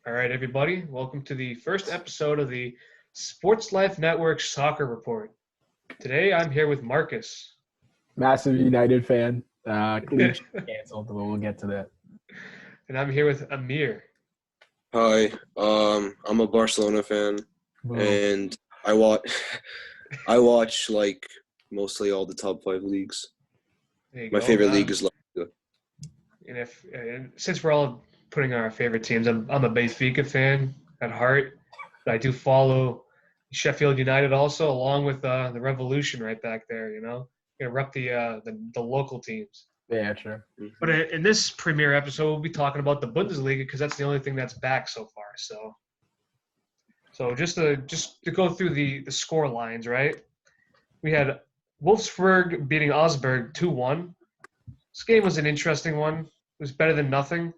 All right, everybody. Welcome to the first episode of the Sports Life Network Soccer Report. Today, I'm here with Marcus. Massive United fan. League canceled, but we'll get to that. And I'm here with Amir. Hi, I'm a Barcelona fan, Whoa. and I watch like mostly all the top 5 leagues. There you My go. favorite league is La Liga. And since we're all putting our favorite teams, I'm a Benfica fan at heart, but I do follow Sheffield United also, along with the Revolution right back there. Gonna rep the local teams. Yeah, sure. But in this premiere episode, we'll be talking about the Bundesliga because that's the only thing that's back so far. So just to go through the score lines, right? We had Wolfsburg beating Augsburg 2-1. This game was an interesting one. It was better than nothing.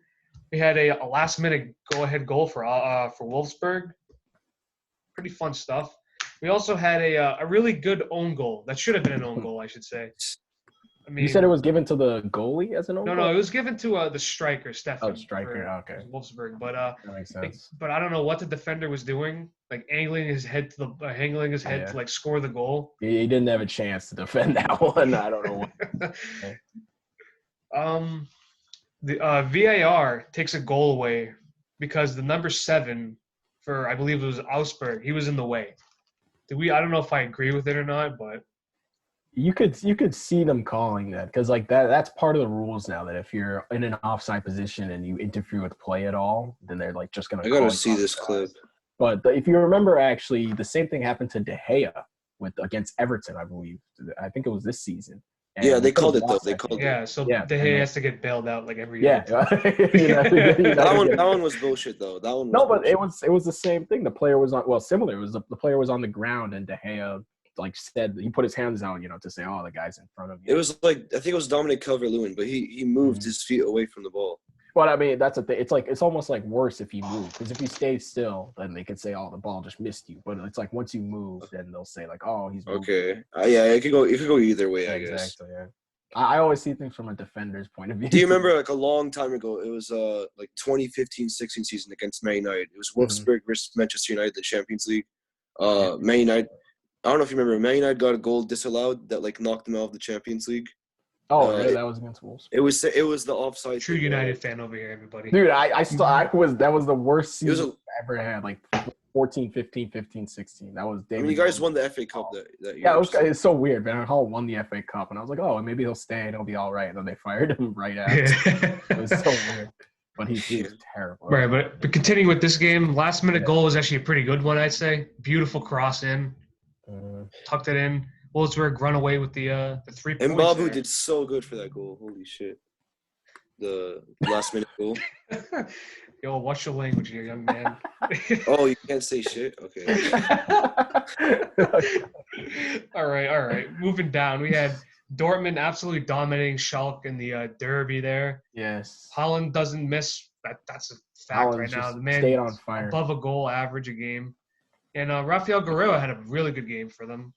We had a last-minute go-ahead goal for Wolfsburg. Pretty fun stuff. We also had a really good own goal. That should have been an own goal, I should say. I mean, You said it was given to the goalie as an own goal? No, it was given to the striker, Stefan. Oh, striker, okay. Wolfsburg, but That makes sense. but I don't know what the defender was doing, like angling his head to like score the goal. He didn't have a chance to defend that one. I don't know what. The VAR takes a goal away because the number 7 for, I believe it was Augsburg, he was in the way. I don't know if I agree with it or not, but You could see them calling that because like that's part of the rules now, that if you're in an offside position and you interfere with play at all, then they're like just gonna. I gotta see this clip. But if you remember, actually, the same thing happened to De Gea against Everton, I believe. I think it was this season. And Yeah, they called it though. They called it. yeah. So De Gea has to get bailed out like every Yeah, year. That one was bullshit though. That one. No, but it was the same thing. The player was on similar. It was the player was on the ground and De Gea like said he put his hands out, to say, "Oh, the guy's in front of you." It was like I think it was Dominic Calvert-Lewin, but he moved his feet away from the ball. But I mean, that's the thing. It's almost like worse if you move, because if you stay still, then they could say, "Oh, the ball just missed you." But it's like once you move, then they'll say like, "Oh, he's moved." Okay. Yeah, it could go either way, I guess. Exactly. Yeah. I always see things from a defender's point of view. Do you remember like a long time ago? It was like 2015-16 season against Man United. It was Wolfsburg versus Manchester United, the Champions League. Man United. I don't know if you remember. Man United got a goal disallowed that like knocked them out of the Champions League. Oh, really? That was against Wolves. It was the offside. True United fan over here, everybody. Dude, that was the worst season I ever had. Like 14, 15, 15, 16. That was David. I mean, you guys won the FA Cup that year. Yeah, it's so weird, man. Hall won the FA Cup, and I was like, oh, maybe he'll stay and he'll be all right. And then they fired him right after. It was so weird. But he was terrible. Right, but continuing with this game, last-minute goal was actually a pretty good one, I'd say. Beautiful cross in. Tucked it in. Wolfsburg run away with the 3 points. And Babu did so good for that goal. Holy shit. The last-minute goal. Yo, watch your language here, young man. Oh, you can't say shit? Okay. All right. Moving down, we had Dortmund absolutely dominating Schalke in the derby there. Yes. Holland doesn't miss. That's a fact Holland right now. just The man stayed on fire. above a goal average a game. And Rafael Guerreiro had a really good game for them.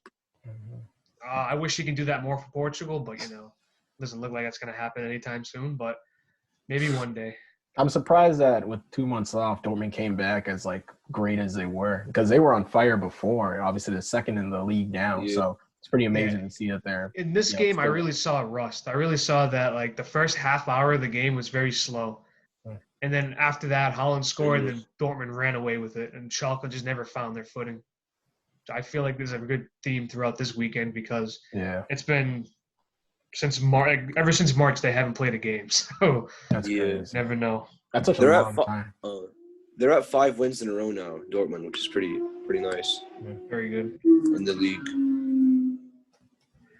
I wish he can do that more for Portugal, but, doesn't look like that's going to happen anytime soon, but maybe one day. I'm surprised that with 2 months off, Dortmund came back as like great as they were, because they were on fire before. Obviously, the second in the league now, so it's pretty amazing to see that they're. In this game, I really saw rust. I really saw that like the first half hour of the game was very slow, and then after that, Holland scored, and then Dortmund ran away with it, and Schalke just never found their footing. I feel like there's a good theme throughout this weekend because it's been ever since March they haven't played a game. So that's crazy. Never know. That's such a long time. They're at 5 wins in a row now, Dortmund, which is pretty nice. Very good. In the league.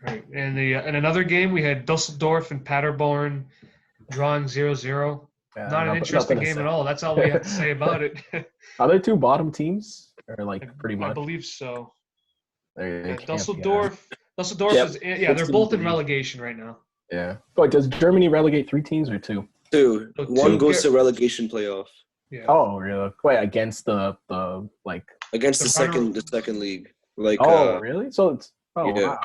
Right. And another game we had Dusseldorf and Paderborn drawing 0-0. Not an interesting game at all. That's all we have to say about it. Are they 2 bottom teams? Or like pretty much? I believe so. Dusseldorf is they're both in relegation right now. Yeah. But does Germany relegate 3 teams or 2? 2. One goes to relegation playoff. Yeah. Oh, really? Wait, against the against the second league. Like really? So it's wow.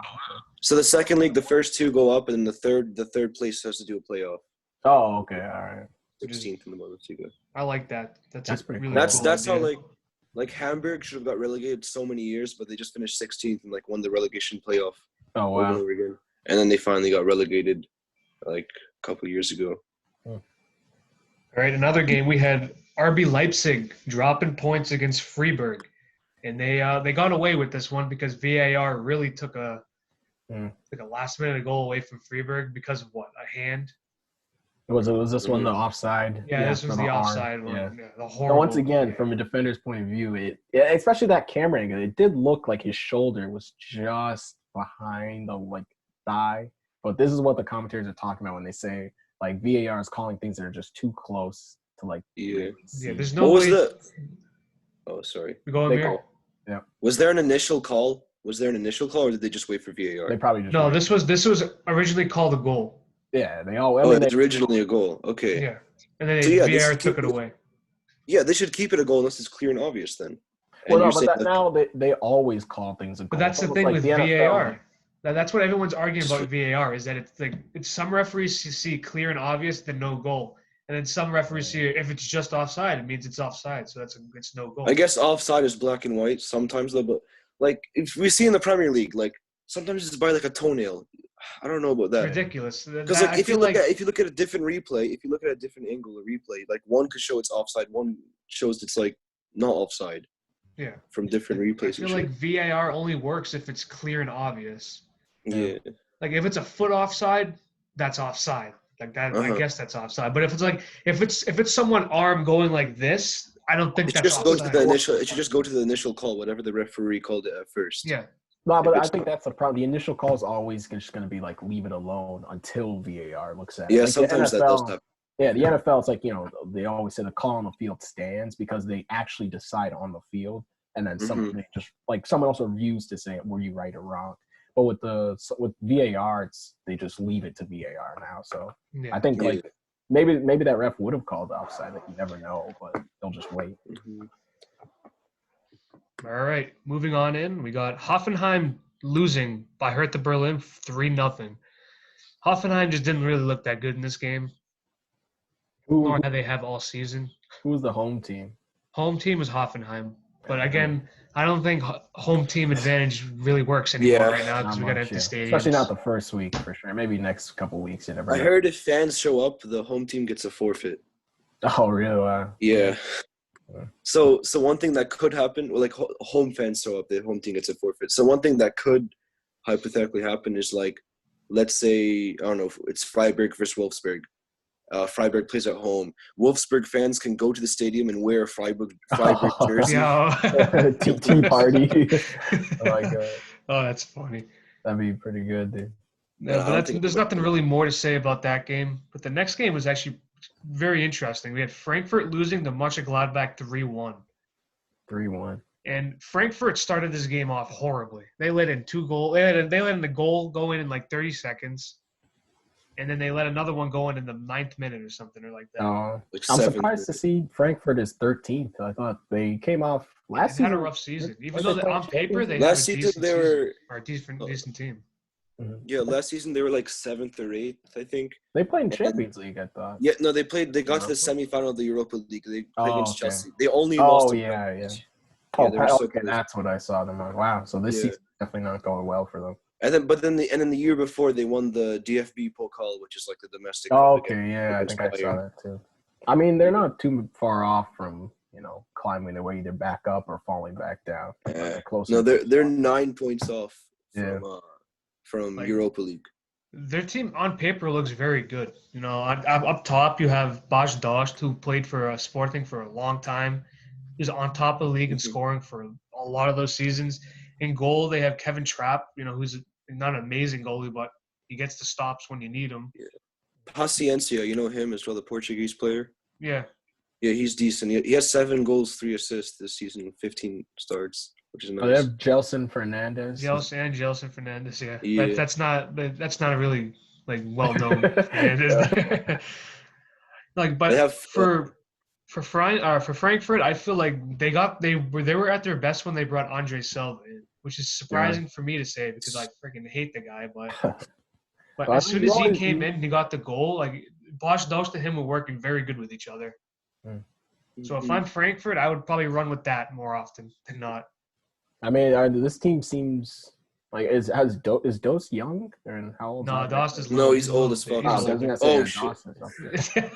So the second league, the first 2 go up, and then the third place has to do a playoff. Oh, okay, all right. 16th in the Bundesliga. I like that. That's pretty really cool. cool. That's how idea. like Hamburg should have got relegated so many years, but they just finished 16th and like won the relegation playoff Oh over and wow. over again. And then they finally got relegated like a couple years ago. All right, another game we had RB Leipzig dropping points against Freiburg, and they got away with this one because VAR really took a last minute goal away from Freiburg because of what, a hand. Was this one the offside? Yeah, this was for the arm. offside one. Yeah. Yeah, the But horrible. once again, from a defender's point of view, especially that camera angle, it did look like his shoulder was just behind the like thigh. But this is what the commentators are talking about when they say like VAR is calling things that are just too close to like. Yeah. Yeah, there's no What was way. the? Oh, sorry. We go They Amir? call- Yeah, Was there an initial call? Was there an initial call, or did they just wait for VAR? they probably just No, wait. this was originally called a goal. Yeah, they all. I Oh, mean, it was they, originally a goal. Okay. Yeah, and then So, yeah, VAR this took it keep- away. Yeah, they should keep it a goal unless it's clear and obvious. Then. well, no, you're but saying that, now they always call things a goal. But that's the It's thing like with the NFL. VAR. That's what everyone's arguing about VAR is that it's like some referees see clear and obvious, then no goal, and then some referees see if it's just offside, it means it's offside, so it's no goal. I guess offside is black and white sometimes though, but like if we see in the Premier League, like sometimes it's by like a toenail. I don't know about It's that. ridiculous. Because like if you look at a different replay, if you look at a different angle of replay, like one could show it's offside, one shows it's like not offside. Yeah. From different I replays. feel like VAR only works if it's clear and obvious. Yeah. Like if it's a foot offside, that's offside. Like that, I guess that's offside. But if it's someone arm going like this, I don't think It should that's just go offside. to the initial. It should just go to the initial call, whatever the referee called it at first. Yeah. No, but If I it's think not- that's the problem. The initial call is always just going to be like leave it alone until VAR looks at it. Yeah, Like the sometimes that does NFL happen. Yeah, the NFL, it's like, they always say the call on the field stands because they actually decide on the field. And then they just like someone else reviews to say, were you right or wrong? But with VAR, they just leave it to VAR now. So Yeah. I think like maybe that ref would have called offside. Like you never know, but they'll just wait. All right, moving on in, we got Hoffenheim losing by Hertha Berlin 3-0. Hoffenheim just didn't really look that good in this game, nor how they have all season. Who's the home team? Home team is Hoffenheim, but again, I don't think home team advantage really works anymore right now because we got empty stadiums. Especially not the first week for sure. Maybe next couple weeks. You never I know. heard if fans show up, the home team gets a forfeit. Oh, really? Wow. Yeah. So one thing that could happen, well, like home fans show up, the home team gets a forfeit. So one thing that could hypothetically happen is like, let's say, I don't know, it's Freiburg versus Wolfsburg. Freiburg plays at home. Wolfsburg fans can go to the stadium and wear a Freiburg jersey. Tea party. Oh my god. Oh, that's funny. That'd be pretty good, dude. No, but there's nothing really more to say about that game. But the next game was actually very interesting. We had Frankfurt losing to Mönchengladbach 3-1. 3-1. And Frankfurt started this game off horribly. They let in 2 goals. They let in the goal go in like 30 seconds. And then they let another one go in the 9th minute or something or like that. I'm surprised to see Frankfurt is 13th. I thought they came off last season. They had a rough season. Even though on paper they last had a season they were a decent team. Yeah, last season they were like 7th or 8th, I think. They played in Champions League, I thought. Yeah, no, they got to the semifinal of the Europa League. They played against Chelsea. They only lost. to Yeah. okay, that's what I saw them on. Wow, so this season's definitely not going well for them. And then the year before they won the DFB Pokal, which is like the domestic. Oh, okay, yeah, I think I saw that too. I mean, they're not too far off from climbing their way either back up or falling back down. No, they're 9 points off from like, Europa League. Their team on paper looks very good. Up top you have Baj Dost, who played for Sporting for a long time. He's on top of the league in scoring for a lot of those seasons. In goal, they have Kevin Trapp, who's not an amazing goalie, but he gets the stops when you need him. Yeah. Paciencia, you know him as well, the Portuguese player? Yeah. Yeah, he's decent. He has 7 goals, 3 assists this season, 15 starts, which is nice. They have Gelson Fernandez. Gelson Fernandez, yeah. That's not a really well known Fernandez. But for Frankfurt, I feel like they were at their best when they brought Andre Silva in, which is surprising for me to say because I freaking hate the guy. But as soon as he came in, he got the goal. Like Bosch Dost and him were working very good with each other. So if Mhm. I'm Frankfurt, I would probably run with that more often than not. I mean, this team seems like is Dose young or how old? No, Dost is No, little. he's old as little fuck. bit. Oh, He's I a was little gonna bit. say, Oh,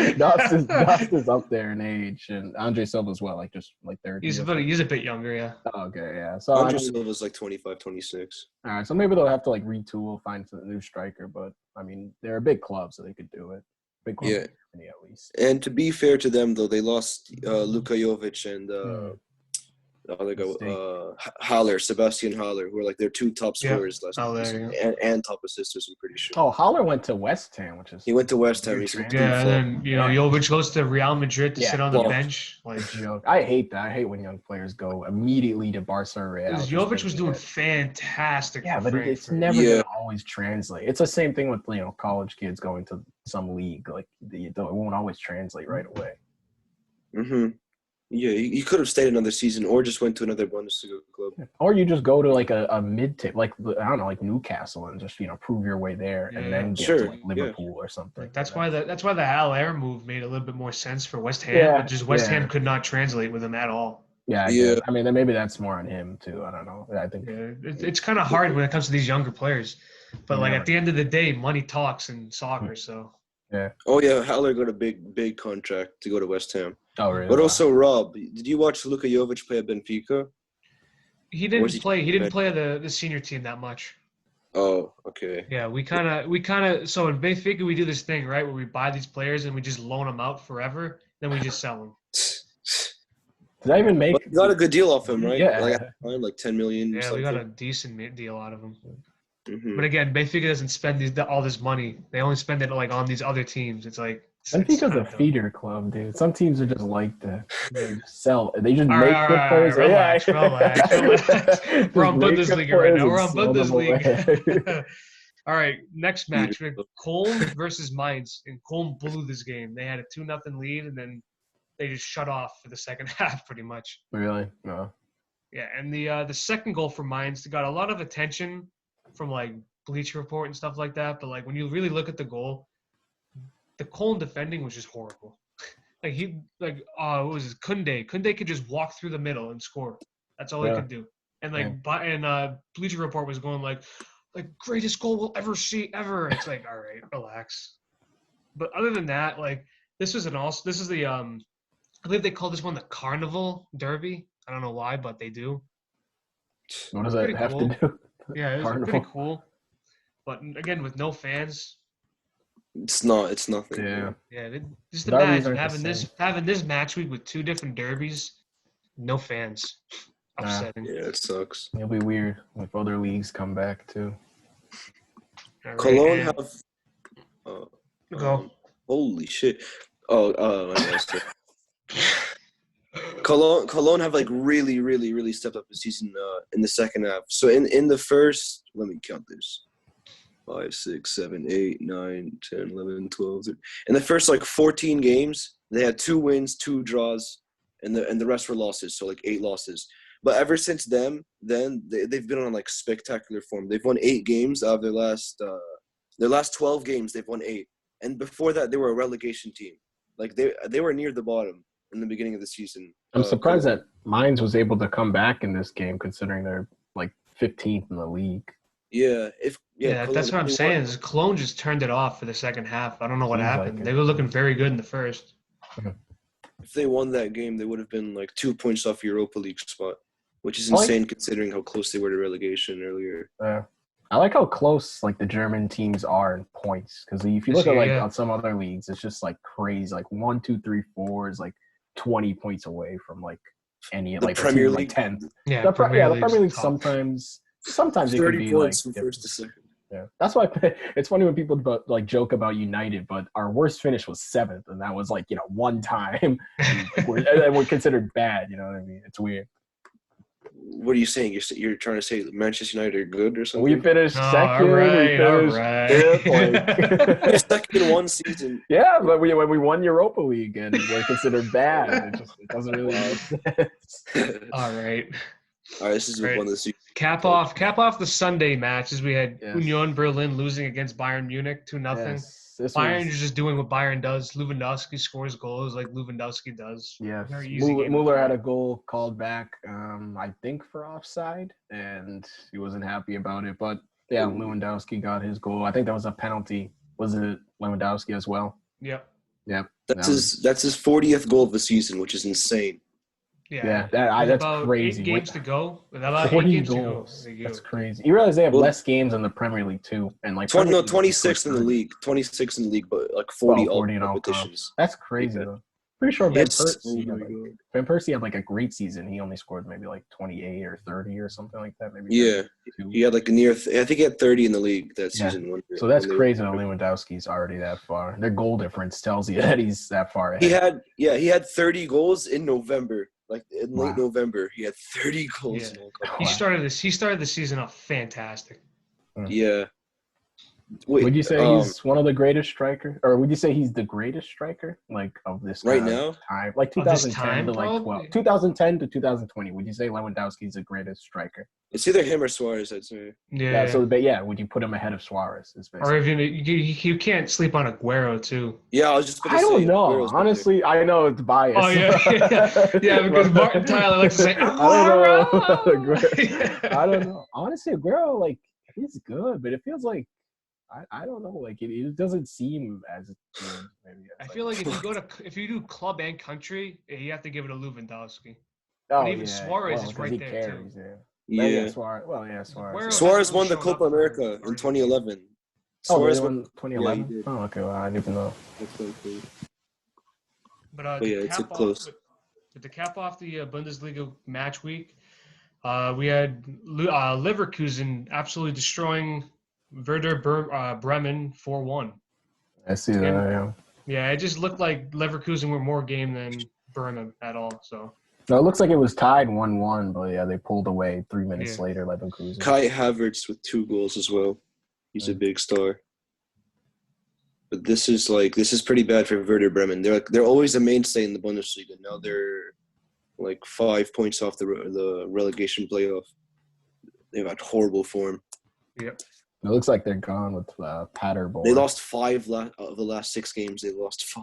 yeah, shit. Dost is up there. Dost is up there in age, and Andre Silva as well, like just like 30. He's a bit younger, yeah. Oh, okay, yeah. So Andre Silva's like 25, 26. all right, so maybe they'll have to like retool, find some new striker, but I mean, they're a big club, so they could do it. Big club, Yeah. in Germany at least. And to be fair to them, though, they lost Luka Jovic and the other guy, Haller, Sebastian Haller, who are like their two top scorers last season, and top assisters, I'm pretty sure. Oh, Haller went to West Ham, which is He went to West Ham. He's a deep Yeah, flop. and then Jovic goes to Real Madrid to sit on the flop. bench. Like joke. I hate that. I hate when young players go immediately to Barca or Real. because Jovic was doing fantastic. Yeah, for but it's Frankfurt. never gonna always translate. It's the same thing with college kids going to some league. Like it won't always translate right away. Mm-hmm. Yeah, you could have stayed another season or just went to another Bundesliga club. Or you just go to like a mid-tip, like I don't know, like Newcastle, and just prove your way there, and then get to like Liverpool or something. Like, that's why the Haller move made a little bit more sense for West Ham, but just West Ham could not translate with him at all. Yeah, I mean, then maybe that's more on him too. I don't know. I think it's kind of hard when it comes to these younger players, but like at the end of the day, money talks in soccer. So Oh yeah, Haller got a big contract to go to West Ham. Oh really? But also, Rob, did you watch Luka Jovic play at Benfica? He didn't play. He didn't play the senior team that much. Oh, okay. Yeah, we kind of. So in Benfica, we do this thing right where we buy these players and we just loan them out forever. Then we just sell them. Did I even make? But you got a good deal off him, right? Yeah, like 10 million. Yeah, something. we got a decent deal out of him. Mm-hmm. But again, Benfica doesn't spend all this money. They only spend it like on these other teams. It's like Benfica's a feeder club, dude. Some teams are just like to sell. They just make good players. Relax. We're on Bundesliga right now. We're on Bundesliga. All right, next match. We have Köln versus Mainz, and Köln blew this game. They had a 2-0 lead, and then they just shut off for the second half, pretty much. Really? No. Yeah, and the second goal for Mainz got a lot of attention from like Bleacher Report and stuff like that, but like when you really look at the goal, the Köln defending was just horrible. What was it? Kunde could just walk through the middle and score. That's all he could do. And Bleacher Report was going like greatest goal we'll ever see ever. It's like, all right, relax. But other than that, like this is the I believe they call this one the Carnival Derby. I don't know why, but they do. What does that have to do? Yeah, it was pretty cool. But again, with no fans. It's nothing. Yeah. Yeah. Just imagine having this match week with two different derbies, no fans. Upsetting. Yeah, it sucks. It'll be weird if other leagues come back too. Right, Cologne have. Go. Holy shit! Cologne have like really stepped up the season in the second half. So in the first, let me count this. 5, 6, 7, 8, 9, 10, 11, 12. 13. In the first like 14 games, they had 2 wins, 2 draws, and the rest were losses. So like 8 losses. But ever since then they've been on like spectacular form. They've won 8 games out of their last 12 games. They've won 8, and before that they were a relegation team. Like they were near the bottom in the beginning of the season. I'm surprised that Mainz was able to come back in this game, considering they're like 15th in the league. Yeah, that's what I'm saying. Is Cologne just turned it off for the second half. I don't know what happened. Like they were looking very good in the first. If they won that game, they would have been like 2 points off Europa League spot, which is insane considering how close they were to relegation earlier. I like how close like the German teams are in points, because if you look at like on some other leagues, it's just like crazy. Like 1, 2, 3, 4 is like 20 points away from like any the like Premier League, like 10th. Yeah, the Premier League tough. sometimes it could be like from first to second. Yeah, that's why it's funny when people like joke about United, but our worst finish was 7th, and that was like one time, and we're considered bad. You know what I mean? It's weird. What are you saying? You're trying to say that Manchester United are good or something? We finished second. All We finished fifth, second in one season. Yeah, but when we won Europa League and we're considered bad, it doesn't really make sense. All right. All right, this is one of the season. Cap off the Sunday matches. We had Union Berlin losing against Bayern Munich 2-0. Yes. Bayern is just doing what Bayern does. Lewandowski scores goals like Lewandowski does. Yes, Very easy game to Mueller play. had a goal called back, I think for offside, and he wasn't happy about it. But yeah, Lewandowski got his goal. I think that was a penalty. Was it Lewandowski as well? Yep. Yep. That's his 40th goal of the season, which is insane. Yeah, With that's about crazy. 8 games to go. With about 40 8 games goals. to go. That's crazy. You realize they have Well, less games in the Premier League too, and like Premier League is 26th in the 30. league. 26th in the league, but like 40 all 40 in all competitions. comps. That's crazy Yeah. though. Pretty sure Yes. Oh my God. Van Persie had like a great season. He only scored maybe like 28 or 30 or something like that. Maybe Yeah. 32. He had like I think he had 30 in the league that Yeah. season. So that's crazy that Lewandowski's already that far. Their goal difference tells you that he's that far ahead. He had 30 goals in November. Like in late November, he had 30 goals. Yeah. He started the season off fantastic. Yeah. Wait, would you say he's one of the greatest strikers, or would you say he's the greatest striker, like of this right now time, like 2010 to like 12, 2010 to 2020? Would you say Lewandowski's the greatest striker? It's either him or Suarez, I'd say. Yeah. So, but yeah, would you put him ahead of Suarez? Or even you can't sleep on Aguero too. Yeah, I was just. I don't know. Honestly, I know it's biased. Oh yeah, because Martin Tyler likes to say Aguero. I don't know. Honestly, Aguero, like, he's good, but it feels like I don't know. Like it doesn't seem as good. Maybe I feel like if you do club and country, you have to give it to Lewandowski. Oh, but even Suarez is right there carries, too. Yeah, Suarez. Well, yeah, Suarez. Suarez won the Copa America in 2011. Suarez won 2011. Yeah, oh, okay. Well, I didn't even know. That's so cool. But yeah, it's close. To cap off the Bundesliga match week, we had Leverkusen absolutely destroying Werder Bremen 4-1. I see that. Yeah. Yeah, it just looked like Leverkusen were more game than Bremen at all. So. No, it looks like it was tied 1-1, but yeah, they pulled away 3 minutes later. Leverkusen. Kai Havertz with 2 goals as well. He's a big star. But this is pretty bad for Werder Bremen. They're always a mainstay in the Bundesliga. Now they're like 5 points off the relegation playoff. They've had horrible form. Yep. It looks like they're gone with Paderborn. They lost 5 of the last 6 games. They lost 5.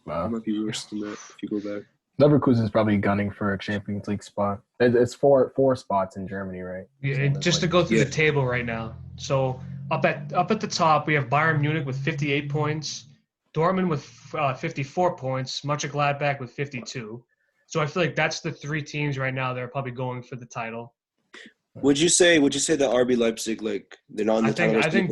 Wow. It might be worse than that if you go back. Leverkusen's probably gunning for a Champions League spot. It's four spots in Germany, right? Yeah, just to go through the table right now. So up at the top, we have Bayern Munich with 58 points, Dortmund with 54 points, Mönchengladbach with 52. So I feel like that's the 3 teams right now that are probably going for the title. Would you say that RB Leipzig, like, they're not in the title? I think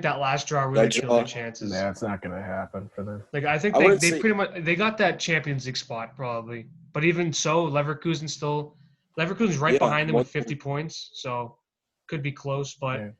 that last draw really killed their chances. Yeah, it's not gonna happen for them. Like I think they pretty much they got that Champions League spot probably. But even so, Leverkusen's right behind them with 50 points, so could be close, but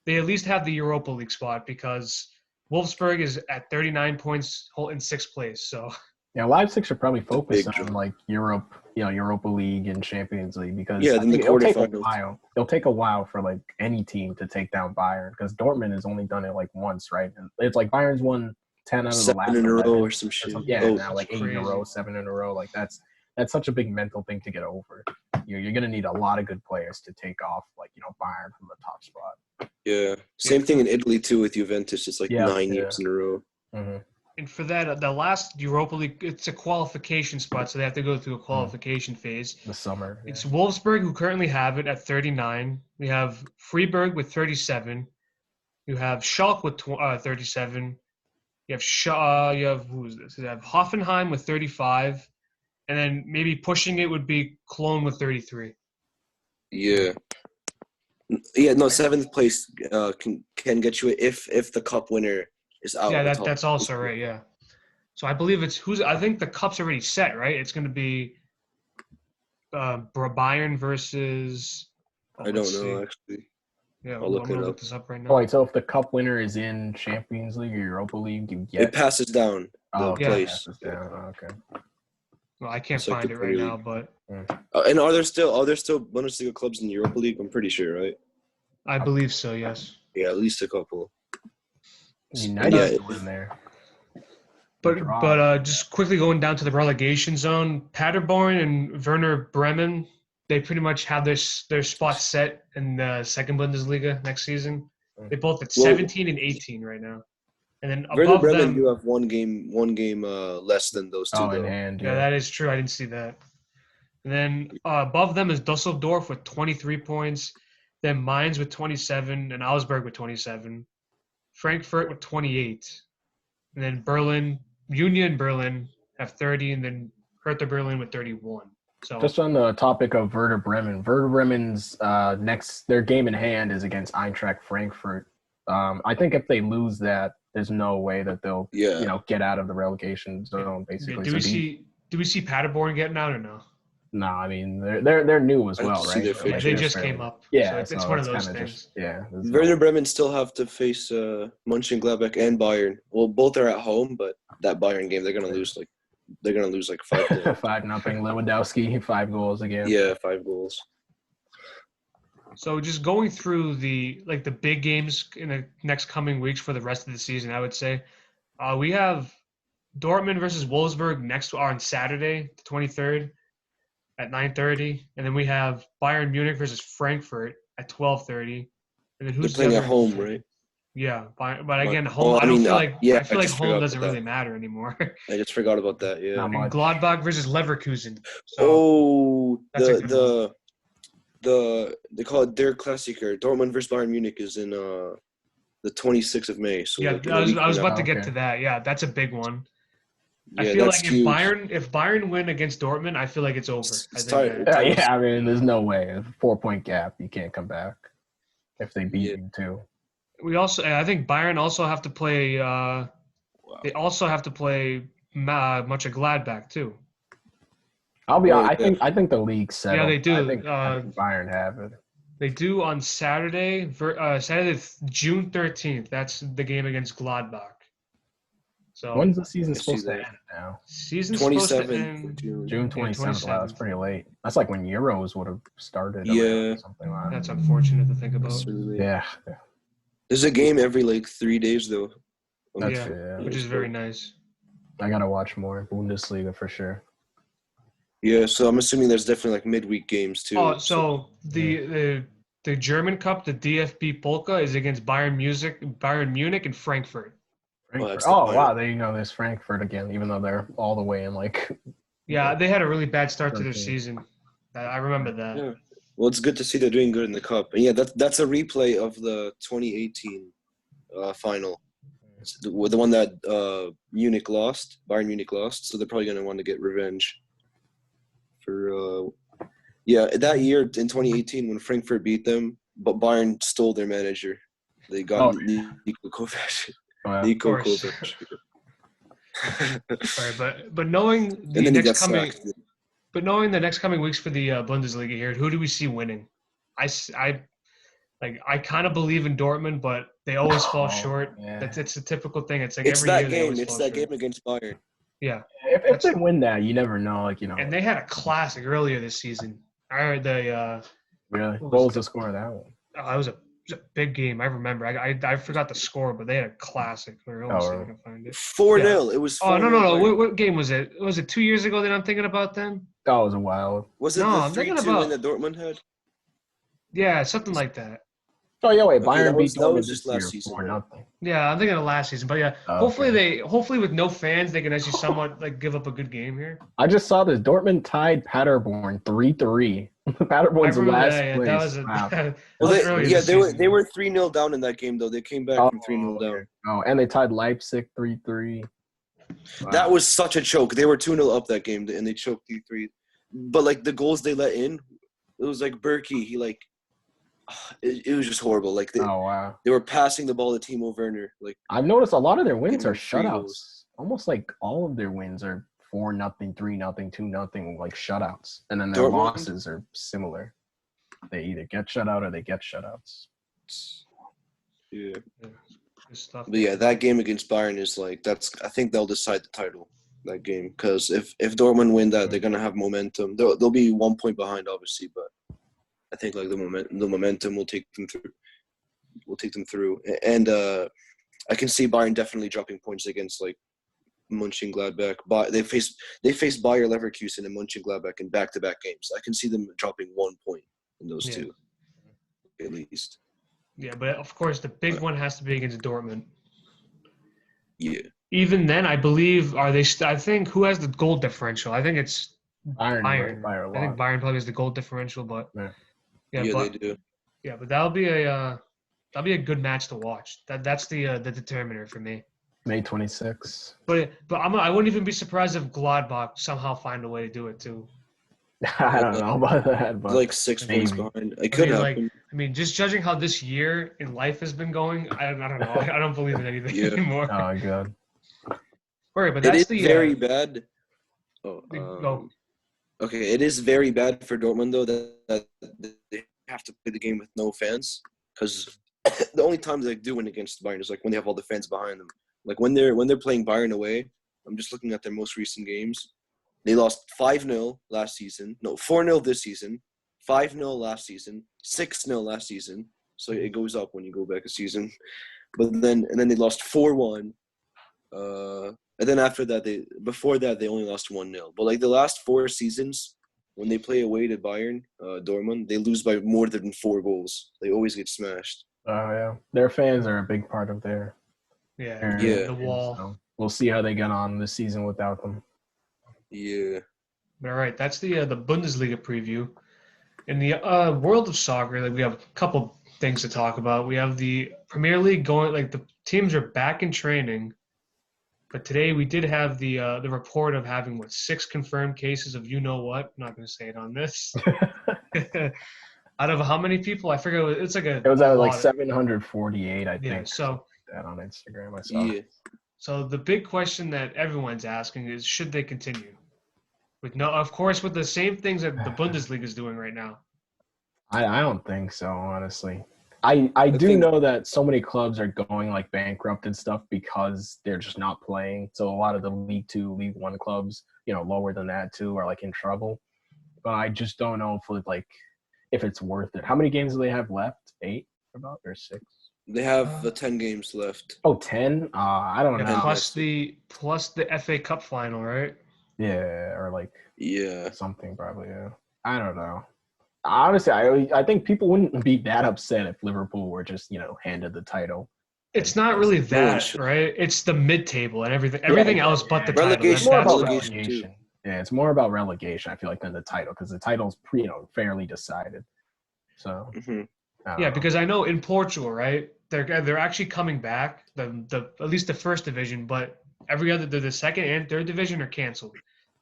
they at least have the Europa League spot because Wolfsburg is at 39 points in 6th place. So yeah, Leipzig should probably focus on like Europe, Europa League and Champions League because then the it'll take a while. It'll take a while for like any team to take down Bayern because Dortmund has only done it like once, right? And it's like Bayern's won 10 out of the last 7 in a row or some shit. Yeah, now like 8 in a row, 7 in a row. Like that's such a big mental thing to get over. You're gonna need a lot of good players to take off like Bayern from the top spot. Yeah, same thing in Italy too with Juventus. It's like 9 years in a row. Mm-hmm. And for that, the last Europa League, it's a qualification spot, so they have to go through a qualification phase. The summer. It's Wolfsburg who currently have it at 39. We have Freiburg with 37. You have Schalke with 37. You have who is this? You have Hoffenheim with 35, and then maybe pushing it would be Cologne with 33. Yeah. Yeah, no, 7th place can get you if the cup winner is out. Yeah, that's also right. Yeah, so I believe I think the cup's already set, right? It's going to be Bayern versus. I don't know actually. Yeah, I'll look this up right now. Oh, wait, so if the cup winner is in Champions League or Europa League, you get it passes down the place. Passes down. Oh, okay. Well, I can't find it right now, but. And are there still Bundesliga clubs in the Europa League? I'm pretty sure, right? I believe so. Yes. Yeah, at least a couple. United in there. But just quickly going down to the relegation zone, Paderborn and Werder Bremen, they pretty much have their spots set in the second Bundesliga next season. They both at 17 and 18 right now. And then Werder above Bremen do them, have one game less than those two, Oh, in though. hand, yeah, yeah. that is true. I didn't see that. And then above them is Dusseldorf with 23 points, then Mainz with 27, and Augsburg with 27, Frankfurt with 28, and then Berlin, Union Berlin have 30, and then Hertha Berlin with 31. So Just on the topic of Werder Bremen's their game in hand is against Eintracht Frankfurt. I think if they lose that, there's no way that they'll get out of the relegation zone. Basically, do we see Paderborn getting out or no? No, I mean they're new as I well, see right? their Yeah, fixture. they just came up. Yeah, so it's one of it's those kinda things. just Werder Bremen still have to face Mönchengladbach and Bayern. Well, both are at home, but that Bayern game they're gonna lose like 5-0. 5-0. Lewandowski 5 goals again. Yeah, 5 goals. So just going through the big games in the next coming weeks for the rest of the season, I would say we have Dortmund versus Wolfsburg on Saturday, the 23rd at 9:30, and then we have Bayern Munich versus Frankfurt at 12:30, and then They're who's playing the at other? home, right? Yeah, but again, home. Oh, I don't feel I like just home forgot doesn't about really that. matter anymore. I just forgot about that. Yeah. Not And much. Gladbach versus Leverkusen. So that's a good one. They call it Der Klassiker. Dortmund versus Bayern Munich is in the 26th of May. So Yeah, like in I a was week about from to now. get to that. Yeah, that's a big one. I Yeah, feel that's like huge. if Bayern win against Dortmund, I feel like it's over. It's I tight. think that, Yeah, I mean, there's no way. A 4-point gap, you can't come back if they beat you too. I think Bayern also have to play. They also have to play Mönchengladbach too. I'll be Oh, honest. yeah. I think the league's settled. Yeah, they do. I think Bayern have it. They do on Saturday, Saturday, June 13th. That's the game against Gladbach. So When's the season I see supposed to that. end now? season's supposed to 27th end of June. June 27th. Wow, that's pretty late. That's like when Euros would have started. Yeah. Or something like that. That's unfortunate to think about. That's really late. Yeah. There's a game every like 3 days though. That's Yeah, which is very nice. I gotta watch more Bundesliga for sure. Yeah, so I'm assuming there's definitely like midweek games too. Oh, so the German Cup, the DFB Polka, is against Bayern Munich, and Frankfurt. Frankfurt. that's the Oh final. wow, there you go. There's Frankfurt again, even though they're all the way in like. Yeah, they had a really bad start to their 13. season. I remember that. Yeah. Well, it's good to see they're doing good in the cup. And yeah, that's a replay of the 2018 final. It's the one that Bayern Munich lost. So they're probably going to want to get revenge. For that year in 2018 when Frankfurt beat them, but Bayern stole their manager. They got Niko Kovac. Wow. Niko Kovac. Right, but knowing the And then he got next coming, sacked. but knowing the next coming weeks for the Bundesliga here, who do we see winning? I kind of believe in Dortmund, but they always fall short. Yeah. It's a typical thing. It's like It's every that year they game. always It's fall that short. game against Bayern. Yeah, If they win that, you never know. Like and they had a classic earlier this season. I heard really. what What was was the score of that one? it was a big game. I remember. I forgot the score, but they had a classic. Let me see if I can find it. 4-0. It was 4-0. Oh no! What game was it? Was it 2 years ago that I'm thinking about then? That was a wild. Was it No, the I'm thinking 3-2 win that Dortmund had? Yeah, something like that. Oh yeah, wait. Okay, Bayern that was beat Dortmund just this last year season, 4-0. Yeah, I'm thinking of last season, but yeah, Oh, hopefully with no fans, they can actually somewhat like give up a good game here. I just saw this. Dortmund tied Paderborn 3-3. Paderborn's I remember last that, yeah, place. that was Wow. that Well, was earlier this they were season. they were 3-0 down in that game though. They came back from 3-0 down. Oh, and they tied Leipzig 3-3. Wow. That was such a choke. They were 2-0 up that game and they choked 3-3. But like the goals they let in, it was like Berkey. He like it was just horrible. Like they were passing the ball to Timo Werner. Like I've noticed a lot of their wins are Getting 3 shutouts. goals. Almost like all of their wins are 4-0, 3-0, 2-0, like shutouts. And then their Dortmund? losses are similar. They either get shut out or they get shutouts. yeah. Good stuff. But yeah, that game against Bayern is like I think they'll decide the title. That game, because if Dortmund win that, they're gonna have momentum. They'll be 1 point behind, obviously, but I think like the momentum will take them through. And I can see Bayern definitely dropping points against like Mönchengladbach. But they faced Bayer Leverkusen and Mönchengladbach in back-to-back games. I can see them dropping 1 point in those two, at least. Yeah, but of course the big one has to be against Dortmund. Yeah. Even then, I believe I think who has the goal differential? I think it's Bayern. Bayern. By a I think lot. Bayern probably has the goal differential, but Yeah. yeah, Yeah, they but do. but that'll be a good match to watch. That's the determiner for me. May 26th. But I wouldn't even be surprised if Gladbach somehow find a way to do it too. I don't know about that, but Like 6 points maybe. behind. It could happen. Just judging how this year in life has been going, I don't know. I don't believe in anything Yeah. anymore. Oh, good. Right, but It that's is the very bad. go. Okay, it is very bad for Dortmund though that they have to play the game with no fans because the only times they do win against Bayern is like when they have all the fans behind them. Like when they're playing Bayern away. I'm just looking at their most recent games. They lost 5-0 last season. No, 4-0 this season. 5-0 last season. 6-0 last season. So it goes up when you go back a season. But then they lost 4-1. And then before that they only lost 1-0. But like the last 4 seasons, when they play away to Bayern, Dortmund, they lose by more than 4 goals. They always get smashed. Oh yeah, their fans are a big part of their The wall. So we'll see how they get on this season without them. Yeah. All right, that's the Bundesliga preview. In the world of soccer, like we have a couple things to talk about. We have the Premier League going. Like the teams are back in training. But today we did have the report of having 6 confirmed cases of you know what. I'm not going to say it on this. Out of how many people? I forget. It's like It was at like 748, I think. Yeah. So that on Instagram I saw. Yeah. So the big question that everyone's asking is, should they continue? Of course, with the same things that the Bundesliga is doing right now. I don't think so, honestly. I do know that so many clubs are going like bankrupt and stuff because they're just not playing. So a lot of the League 2, League 1 clubs, lower than that too, are like in trouble. But I just don't know if it's worth it. How many games do they have left? 8 about or 6? They have 10 games left. Oh, 10? I don't know. Plus the FA Cup final, right? Yeah, or like Yeah, something probably. Yeah, I don't know. Honestly, I think people wouldn't be that upset if Liverpool were just handed the title. It's not really that, right? It's the mid-table and everything. Everything else but the relegation. title. Relegation. Yeah, it's more about relegation. I feel like than the title because the title's fairly decided. So because I know in Portugal, right? They're actually coming back. The at least the first division, but the second and third division are canceled.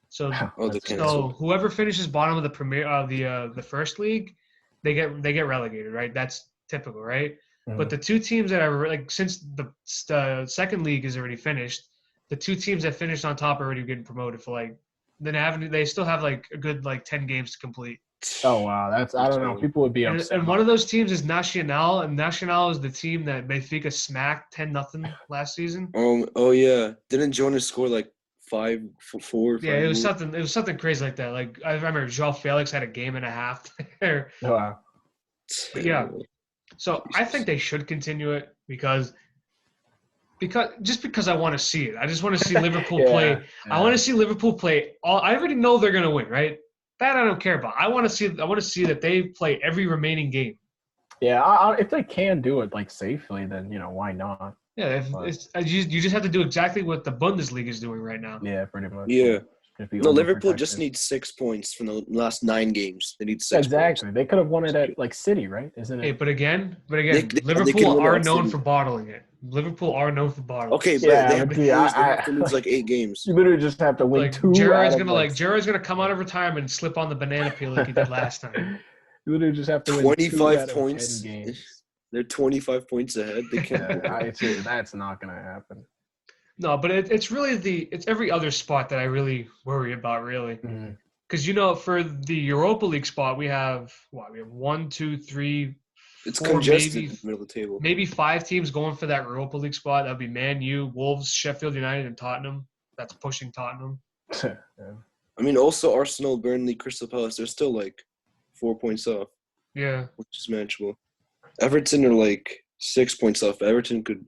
So whoever finishes bottom of the Premier the first league, they get relegated, right? That's typical, right? Mm-hmm. But the 2 teams that are like since the second league is already finished, the 2 teams that finished on top are already getting promoted for they still have like a good 10 games to complete. Oh wow, I don't know. People would be upset. And one of those teams is Nacional, and Nacional is the team that Benfica smacked 10-0 last season. Oh yeah, didn't Jonas score like 5-4? Yeah, it was something crazy like that. Like I remember João Felix had a game and a half there. Oh, wow. But yeah. So I think they should continue it because I want to see it. I just want to see Liverpool play. Yeah. I want to see Liverpool play. I already know they're going to win, right? That I don't care about. I want to see that they play every remaining game. Yeah, if they can do it safely, then why not? Yeah, you just have to do exactly what the Bundesliga is doing right now. Yeah, pretty much. Yeah. No, Liverpool just needs 6 points from the last 9 games. They need 6 exactly. points. They could have won it at City, right? Isn't it? Hey, but again, Liverpool are known for bottling it. Liverpool are known for bottling. Okay, but they have to lose 8 games. You literally just have to win 2. Gerard's gonna come out of retirement and slip on the banana peel like he did last time. You literally just have to win 25 points. 10 games. They're 25 points ahead. They can't. That's not gonna happen. No, but it's really it's every other spot that I really worry about, really. Because for the Europa League spot, we have 1, 2, 3. It's congested in the middle of the table. Maybe 5 teams going for that Europa League spot. That'd be Man U, Wolves, Sheffield United, and Tottenham. That's pushing Tottenham. Yeah. I mean, also Arsenal, Burnley, Crystal Palace. They're still 4 points off. Yeah, which is manageable. Everton are 6 points off. Everton could.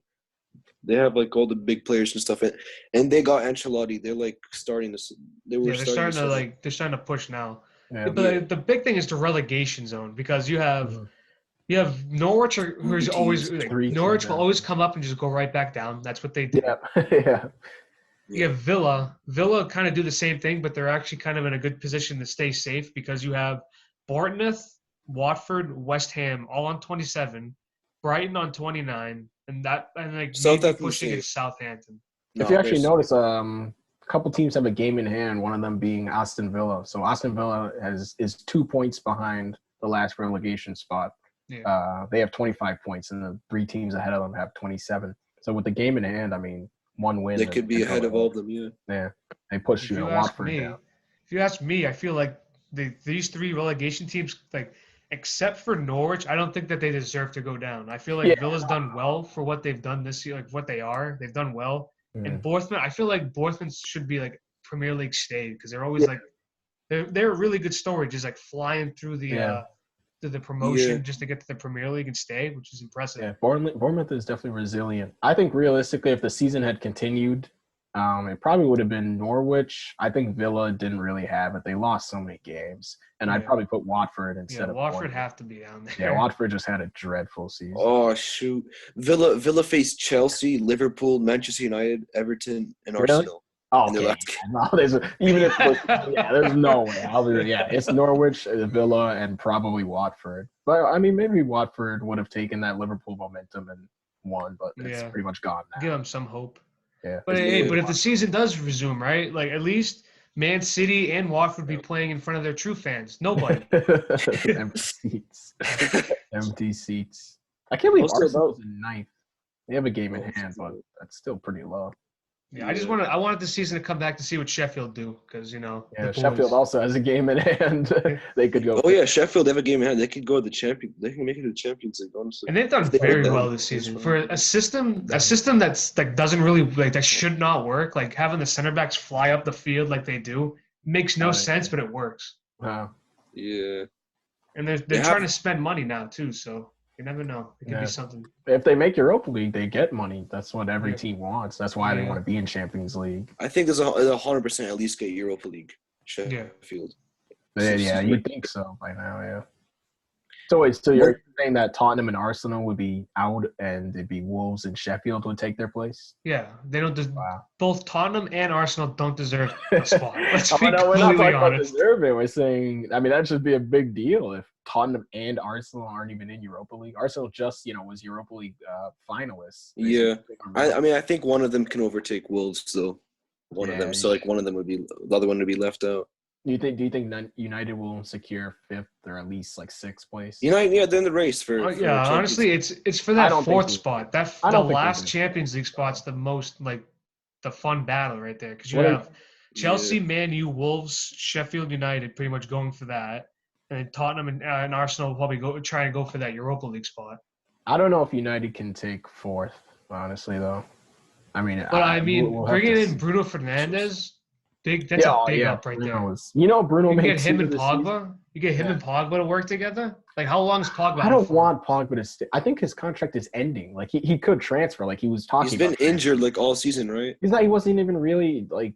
They have all the big players and stuff, and they got Ancelotti. They're starting to. They're starting to push now. Yeah. But the big thing is the relegation zone because you have You have Norwich, who's always like, Three Norwich teams, will yeah. always come up and just go right back down. That's what they do. Yeah, yeah. You have Villa. Villa kind of do the same thing, but they're actually kind of in a good position to stay safe because you have Bournemouth, Watford, West Ham all on 27, Brighton on 29, and like maybe Southampton pushing in safe. Southampton. If No, you actually there's notice, a couple teams have a game in hand. One of them being Aston Villa. So Aston Villa is 2 points behind the last relegation spot. Yeah. They have 25 points, and the 3 teams ahead of them have 27. So with the game in hand, I mean, one win. they could be ahead of all of them. Yeah. Yeah, they pushed Watford down. If you ask me, I feel like these 3 relegation teams, like except for Norwich, I don't think that they deserve to go down. I feel like Villa's done well for what they've done this year, like what they are. They've done well. And Bournemouth, I feel like Bournemouth should be like Premier League stay because they're always like they're a really good story, just like flying through the promotion just to get to the Premier League and stay, which is impressive. Yeah, Bournemouth is definitely resilient. I think realistically, if the season had continued, it probably would have been Norwich. I think Villa didn't really have it. They lost so many games, and I'd probably put Watford instead of Watford Bournemouth. have to be down there. Yeah, Watford just had a dreadful season. Oh shoot! Villa faced Chelsea, Liverpool, Manchester United, Everton, and Arsenal. Oh, okay. No, there's no way. It's Norwich, Villa, and probably Watford. But I mean, maybe Watford would have taken that Liverpool momentum and won, but it's pretty much gone now. Give them some hope. Yeah. But but if the season does resume, right? Like at least Man City and Watford be playing in front of their true fans. Nobody. Empty seats. Empty seats. I can't believe Arsenal's in ninth. They have a game in hand, but that's still pretty low. Yeah, I wanted the season to come back to see what Sheffield do because Sheffield also has a game in hand. They could go. Oh yeah, Sheffield they have a game in hand. They could go to the champion. They can make it to the Champions League, honestly. And they've done very well this season for a system that's like doesn't really like that should not work. Like having the center backs fly up the field like they do makes no sense, but it works. Wow. Yeah. And they're trying to spend money now too, so. You never know. It could be something. If they make Europa League, they get money. That's what every team wants. That's why they want to be in Champions League. I think there's 100% at least get Europa League. Sheffield. Yeah, you'd think so by now, yeah. So you're saying that Tottenham and Arsenal would be out and it'd be Wolves and Sheffield would take their place? Yeah, they don't. Both Tottenham and Arsenal don't deserve a spot. Let's be we're not completely talking honest. About deserving. We're saying, I mean, that should be a big deal if Tottenham and Arsenal aren't even in Europa League. Arsenal just, was Europa League finalists. Yeah, I mean, I think one of them can overtake Wolves, though. One of them. So like one of them would be the other one would be left out. Do you think United will secure 5th or at least like 6th place? United, they're in the race for. Honestly, it's for that 4th spot. The last Champions League spot's the most like the fun battle right there because you have Chelsea, Man U, Wolves, Sheffield United pretty much going for that, and then Tottenham and Arsenal will probably try and go for that Europa League spot. I don't know if United can take 4th, honestly though. I mean, bringing in Bruno Fernandes. That's a big up right there. Bruno you get him and Pogba. You get him and Pogba to work together. Like how long is Pogba? I don't want Pogba to stay. I think his contract is ending. Like he could transfer. Like he was talking. He's been injured like all season, right? He wasn't even really like.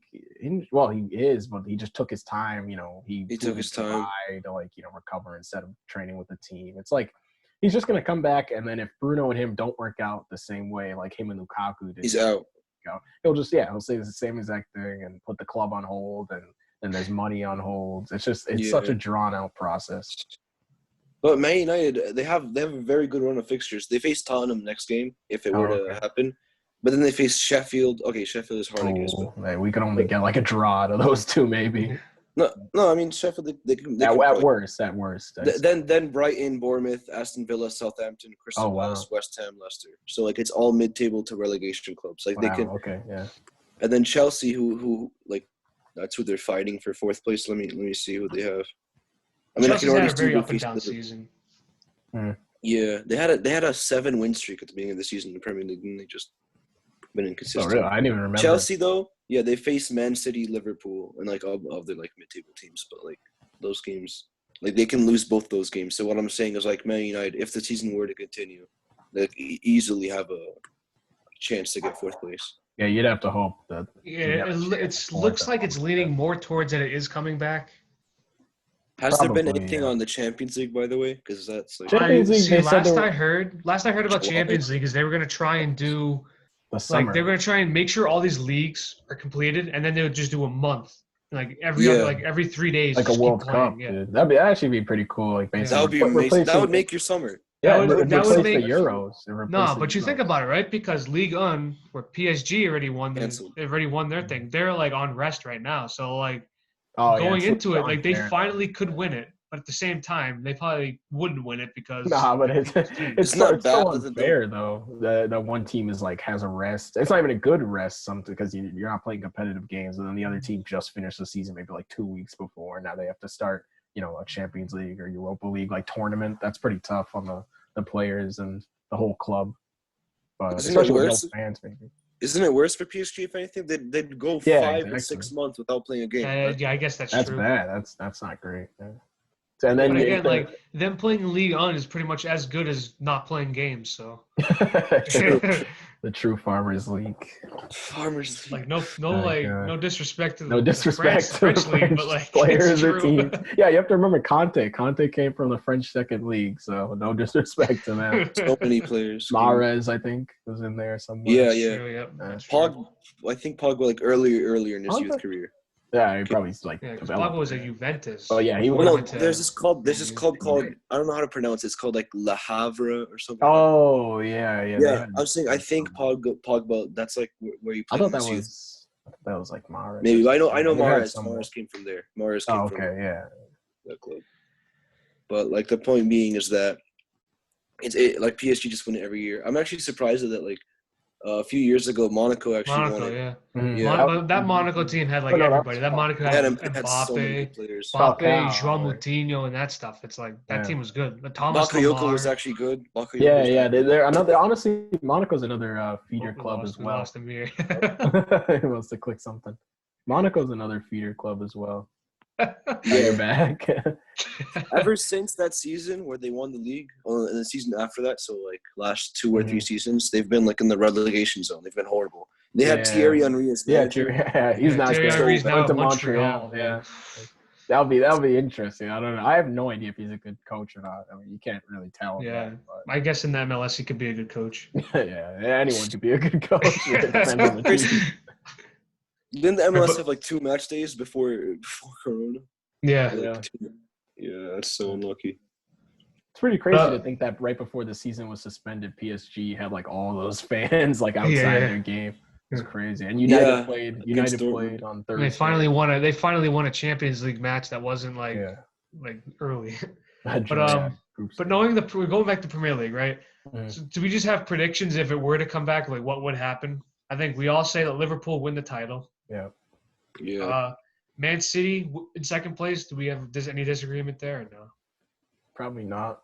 Well, he is, but he just took his time. He took his time to recover instead of training with the team. It's like he's just gonna come back, and then if Bruno and him don't work out the same way, like him and Lukaku did, he's out. He'll say the same exact thing and put the club on hold and there's money on hold. It's such a drawn out process. But Man United, they have a very good run of fixtures. They face Tottenham next game if it were to happen. But then they face Sheffield. Okay, Sheffield is hard against. We could only get like a draw out of those two maybe. No. I mean Sheffield. They can at worst. Then Brighton, Bournemouth, Aston Villa, Southampton, Crystal Palace, West Ham, Leicester. So like it's all mid-table to relegation clubs. Like they can. Okay, yeah. And then Chelsea, who like that's who they're fighting for 4th place. Let me see who they have. I mean, Chelsea's had a very up and down season. Yeah, they had a 7-win streak at the beginning of the season in the Premier League, and they just been inconsistent. Oh, really? I didn't even remember. Chelsea, though, they face Man City, Liverpool, and like of their like mid-table teams. But like those games, like they can lose both those games. So what I'm saying is like Man United, if the season were to continue, they easily have a chance to get 4th place. Yeah, you'd have to hope that. Yeah, it looks like it's leaning more towards that it is coming back. Has there been Probably, anything yeah. on the Champions League, by the way? Because that's like Champions League, they said last they were- I heard about July. Champions League is they were gonna try and do the like summer. they're gonna try and make sure all these leagues are completed, and then they would just do a month, like Yeah. every 3 days, like a just keep World playing. Cup, Yeah, dude. That'd actually be pretty cool. Like basically, that would be amazing. replacing- That would make your summer. yeah, that would- it that would replace make- the Euros. It replaced no, the but you think Euros. about it, right? Because Ligue 1, where PSG already won Cancelled. they've already won their thing. They're like on rest right now, so like Oh, yeah, going it's into it, like they unfair. finally could win it, but at the same time, they probably wouldn't win it because Nah, but it's It's not it's so bad that the- unfair though. The one team is like has a rest. It's not even a good rest, something because you're not playing competitive games, and then the other team just finished the season maybe like 2 weeks before. Now they have to start, a Champions League or Europa League like tournament. That's pretty tough on the players and the whole club. But Isn't it especially with no worse? fans, maybe. Isn't it worse for PSG if anything? They'd go Yeah, 5 or exactly. 6 months without playing a game. yeah, I guess that's That's true. bad. That's not great. Yeah. So, and then But you- again, like them playing League On is pretty much as good as not playing games. So the true Farmers League. Farmers like League. no disrespect to the No disrespect to French the league, French but like players it's or true. teams. Yeah, you have to remember Conte. Conte came from the French second league, so no disrespect to them. So many players. Mahrez, I think, was in there somewhere. Yeah, That's yeah. true, yep, that's Pog, true. I think Pogba like earlier in his Pogba? youth career. Yeah, he probably like Yeah, because developed Pogba was at there. Juventus. Oh yeah, he before was. Well, no, went to- there's this club called I don't know how to pronounce it. It's called like Le Havre or something. Oh yeah, yeah. they yeah. had- I'm saying I think Pogba. That's like where you I play. thought that was like Mahrez. Maybe I know They had Mahrez. someone. Mahrez came from there. Mahrez came Oh, from okay, yeah. that club. But like the point being is that like PSG just win it every year. I'm actually surprised that like a few years ago Monaco actually won Monaco, it. yeah. Mhm. Yeah. That Monaco team had like Oh, no, that's everybody. That Monaco It had had so many Mbappe, good players. Mbappe, Falcao, João like- Moutinho, and that stuff. It's like that Yeah. team was good. But Thomas Bakayoko Lemar, was actually good. Bakayoko Yeah, was yeah. good. They're another. Honestly, Monaco's another feeder we club lost- as we well. lost Amir. He wants to click something. Monaco's another feeder club as well. Yeah. You're back. Ever since that season where they won the league, or in the season after that, so like last 2 or 3 seasons, they've been like in the relegation zone. They've been horrible. They had Yeah. Thierry Henry as manager. He's not Thierry good. Henry's Went now to at Montreal. Yeah, that'll be interesting. I don't know. I have no idea if he's a good coach or not. I mean, you can't really tell. Yeah. That, I guess in the MLS he could be a good coach. but yeah, anyone could be a good coach. It depends on the team. Didn't the MLS have like 2 match days before Corona? Yeah. Like, yeah, that's so unlucky. It's pretty crazy to think that right before the season was suspended, PSG had like all those fans like outside their game. It's crazy. And United played on Thursday. They finally won a Champions League match that wasn't like early. But knowing we're going back to Premier League, right? So do we just have predictions if it were to come back? Like what would happen? I think we all say that Liverpool win the title. Yeah. Yeah. Man City in second place. Do we have any disagreement there or no? Probably not.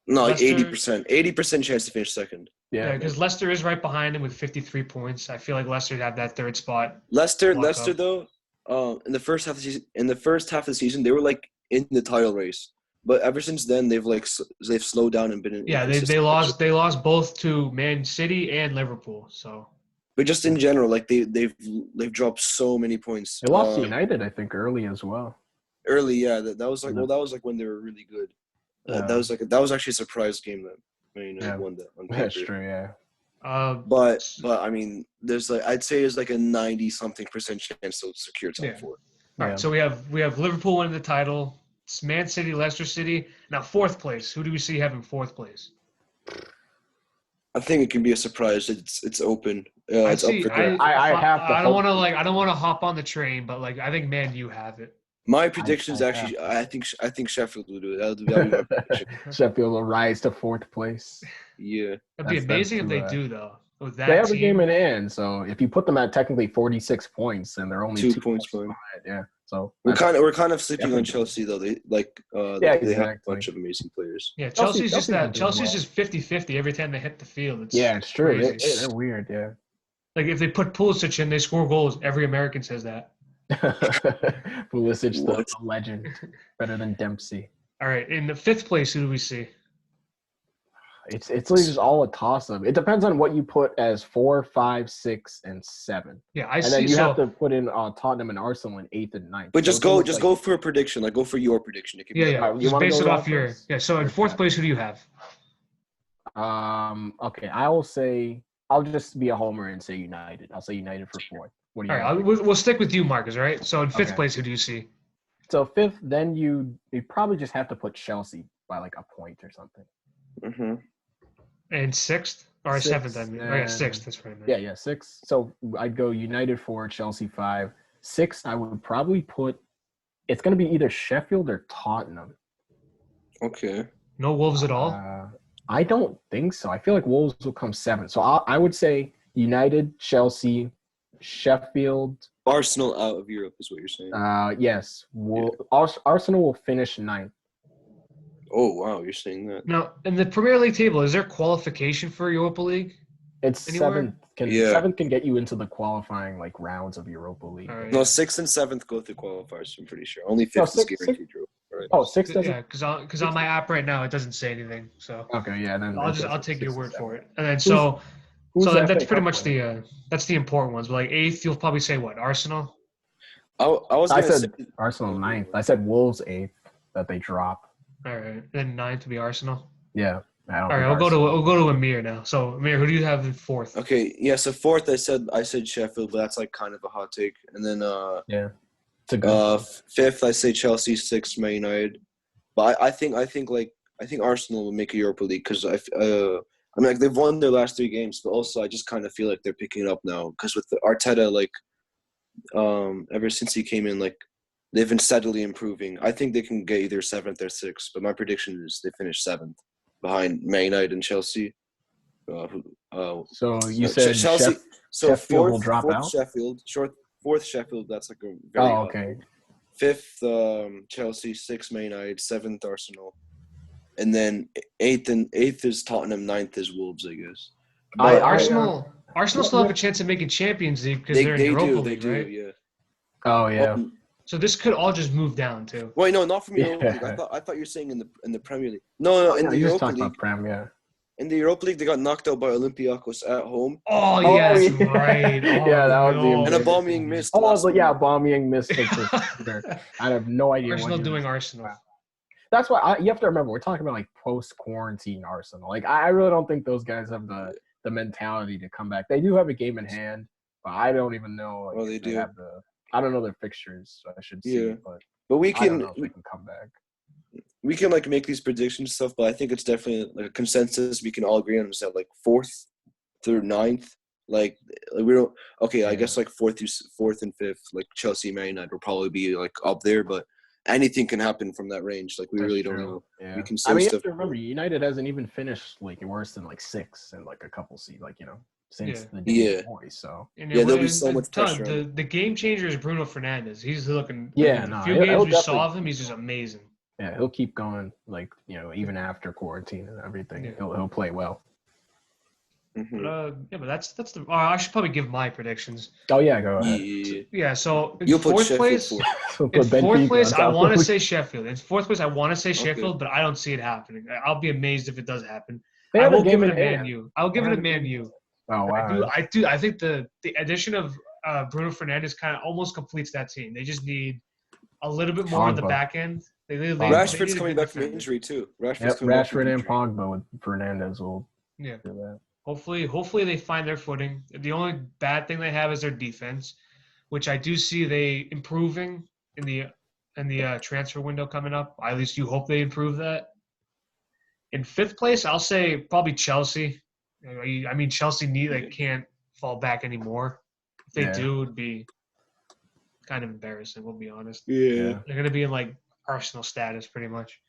No, like Leicester- 80% chance to finish second. Yeah, because Leicester is right behind him with 53 points. I feel like Leicester have that third spot. Leicester Lock up. though, in the first half of the season, they were like in the title race. But ever since then, they've slowed down and been. Yeah, they lost both to Man City and Liverpool. So. But just in general, like they've dropped so many points. They lost to United, I think, early as well. Early, yeah. That was like that was like when they were really good. That was actually a surprise game that Man United won that. On That's paper. true, yeah. But I mean, there's like I'd say there's like a 90-something% chance to secure top 4. All right, so we have Liverpool winning the title. It's Man City, Leicester City. Now fourth place. Who do we see having fourth place? I think it can be a surprise. It's open. It's up for grabs. I don't want to hop on the train, but like I think Man U have it. My prediction is actually I think Sheffield will do it. That'll be my prediction. Sheffield will rise to fourth place. Yeah. It'd be amazing if they do though. With that they have team. a game in hand, so if you put them at technically 46 points, and they're only 2 points behind. Yeah. So we're kind of sleeping on Chelsea though. They they have a bunch of amazing players. Yeah, Chelsea's just 50-50 every time they hit the field. It's true. They're weird, yeah. Like if they put Pulisic in, they score goals. Every American says that. Pulisic, the legend, better than Dempsey. All right, in the fifth place, who do we see? It's really just all a toss up. It depends on what you put as 4, 5, 6, and 7. Yeah, I And see. then you have So to put in Tottenham and Arsenal in 8th and 9th. But So just it's go, almost just like, go for a prediction. Like, go for your prediction. It could be yeah, like, yeah. you Just wanna base go it off that your first? So in Or fourth second? place, who do you have? Okay, I will say I'll just be a homer and say United. I'll say United for 4th. What do All you right, think? we'll stick with you, Marcus. All right. So in fifth Okay. place, who do you see? So 5th, then you probably just have to put Chelsea by like a point or something. Mhm. And sixth or 6th, seventh? I mean, oh yeah, then- sixth. That's what I meant. Yeah, 6th. So I'd go United 4, Chelsea 5. 6th, I would probably put. It's going to be either Sheffield or Tottenham. Okay. No Wolves at all. I don't think so. I feel like Wolves will come 7th. So I would say United, Chelsea, Sheffield. Arsenal out of Europe is what you're saying. Yes. Arsenal will finish 9th. Oh wow, you're saying that. Now, in the Premier League table, is there qualification for Europa League? It's Anywhere? 7th. Yeah. 7th can get you into the qualifying like rounds of Europa League. All right. No, 6th and 7th go through qualifiers. I'm pretty sure. Only 5th No, is 6th guaranteed. Right. Oh, 6th doesn't. Yeah, because on my app right now it doesn't say anything. So Okay, yeah. Then I'll take your word for it. And then Who's the that's FA pretty Cup much winner? that's the important ones. But like eighth, you'll probably say what? Arsenal. I was I gonna said say Arsenal 9th. I said Wolves 8th that they drop. All right. Then ninth to be Arsenal. Yeah. I don't All right, think we'll go to Amir now. So Amir, who do you have in fourth? Okay, yeah. So 4th, I said Sheffield, but that's like kind of a hot take. And then Yeah. It's a good 5th, I say Chelsea. 6th, Man United. But I think Arsenal will make a Europa League because I mean like they've won their last 3 games, but also I just kind of feel like they're picking it up now because with Arteta like ever since he came in like they've been steadily improving. I think they can get either 7th or 6th, but my prediction is they finish 7th behind Man United and Chelsea. So you said Chelsea. So Sheffield 4th, will drop 4th out? Sheffield, 4th Sheffield. That's like a very hot okay. pick. 5th Chelsea, 6th Man United, 7th Arsenal, and then 8th is Tottenham, 9th is Wolves, I guess. But Arsenal still have a chance of making Champions League because they're in Europa League, right? Yeah. Oh yeah. So this could all just move down too. Wait, no, not from Europa League. I thought you were saying in the Premier League. No, in the you're just Europa talking League. about Prem, yeah. In the Europa League, they got knocked out by Olympiacos at home. Oh yes, yeah. right. Oh, Yeah, that was the no. And Aubameyang missed. Oh, last yeah, minute. Aubameyang missed it for sure. I have no idea Arsenal what doing Arsenal. That's why you have to remember we're talking about like post-quarantine Arsenal. Like I really don't think those guys have the mentality to come back. They do have a game in hand, but I don't even know. Like, Well, they do. I don't know their fixtures, so I should see. Yeah. But we I don't can know if they can come back. we can like make these predictions and stuff, but I think it's definitely like a consensus we can all agree on is that like 4th through 9th. Like we don't. Okay, I guess like 4th and 5th, like Chelsea, Man United will probably be like up there, but anything can happen from that range. Like we really don't know. Yeah. We can I mean, you stuff. have to remember, United hasn't even finished like worse than like 6 in like a couple seasons, like since the days of Moyes. So there'll be so much pressure. The game changer is Bruno Fernandes. He's looking. Yeah, the few games we saw of him, he's just amazing. Yeah, he'll keep going. Like even after quarantine and everything, he'll play well. Mm-hmm. But that's the. I should probably give my predictions. Oh yeah, go ahead. Yeah, so in You'll put fourth Sheffield place. fourth. In fourth place, I want to say Sheffield. In fourth place, I want to say Sheffield, but I don't see it happening. I'll be amazed if it does happen. I will give it a Man U. I'll give it a Man U. Oh wow! I do. I think the addition of Bruno Fernandes kind of almost completes that team. They just need a little bit more on the back end. Rashford's coming back from injury too. Rashford and Pogba with Fernandes will do that. Hopefully they find their footing. The only bad thing they have is their defense, which I do see they improving in the transfer window coming up. At least you hope they improve that. In fifth place, I'll say probably Chelsea. I mean, Chelsea can't fall back anymore. If they do, it'd be kind of embarrassing. We'll be honest. Yeah, they're gonna be in like Arsenal status pretty much.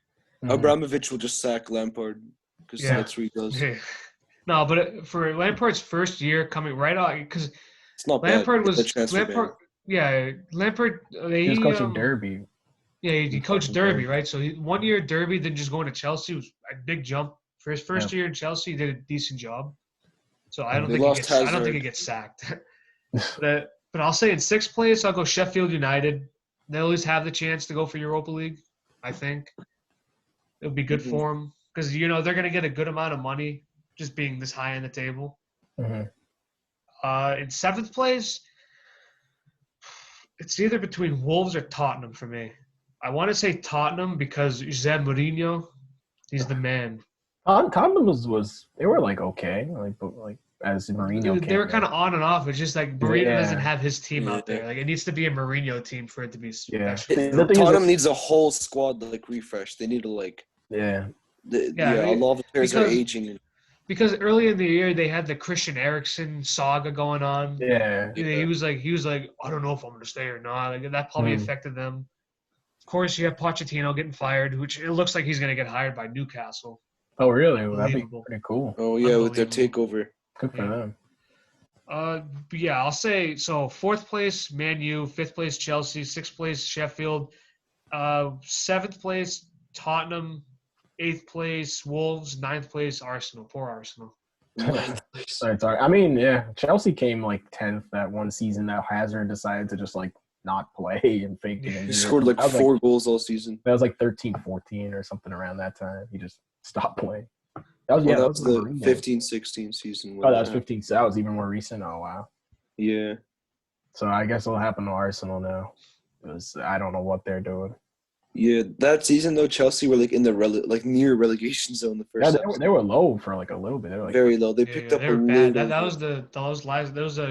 Abramovich will just sack Lampard because that's what he does. No, but for Lampard's first year coming right out, because it's not Lampard bad. was Lampard. Yeah, Lampard. He was coaching Derby. Yeah, he coached Derby, right? So 1 year at Derby, then just going to Chelsea was a big jump. For his first year in Chelsea, he did a decent job. So I don't think he gets sacked. but I'll say in sixth place, I'll go Sheffield United. They'll always have the chance to go for Europa League. I think it'll be good for them. because they're gonna get a good amount of money just being this high in the table. Mhm. In seventh place, it's either between Wolves or Tottenham for me. I want to say Tottenham because Jose Mourinho, he's the man. Tottenham was they were like okay, like as Mourinho They were came kind in. of on and off. It's just like Mourinho doesn't Yeah. have his team out Yeah. there. Like it needs to be a Mourinho team for it to be Yeah. special. The thing is Tottenham that- needs a whole squad like refresh. They need to Yeah. a lot of the players are because- aging. Because early in the year they had the Christian Eriksen saga going on. Yeah. He was like, I don't know if I'm going to stay or not. Like that probably affected them. Of course, you have Pochettino getting fired, which it looks like he's going to get hired by Newcastle. Oh really? Well, that'd be Unbelievable. pretty cool. Oh yeah, with their Unbelievable. takeover. Good for Yeah. them. But yeah, I'll say so. Fourth place, Man U. Fifth place, Chelsea. Sixth place, Sheffield. Seventh place, Tottenham. Eighth place, Wolves. Ninth place, Arsenal. Poor Arsenal. Sorry. I mean, yeah, Chelsea came like 10th that one season that Hazard decided to just like not play and fake it. He scored like That was 4 goals all season. That was like 13-14 or something around that time. He just stopped playing. That was That was the Mourinho. 15-16 season. Oh, that was 15. So that was even more recent. Oh wow. Yeah. So I guess it'll happen to Arsenal now. Because I don't know what they're doing. Yeah, that season though, Chelsea were like in the near relegation zone the Yeah, first. they were low for like a little bit. They were like, Very low. They picked up they a were bad. little. That was Jose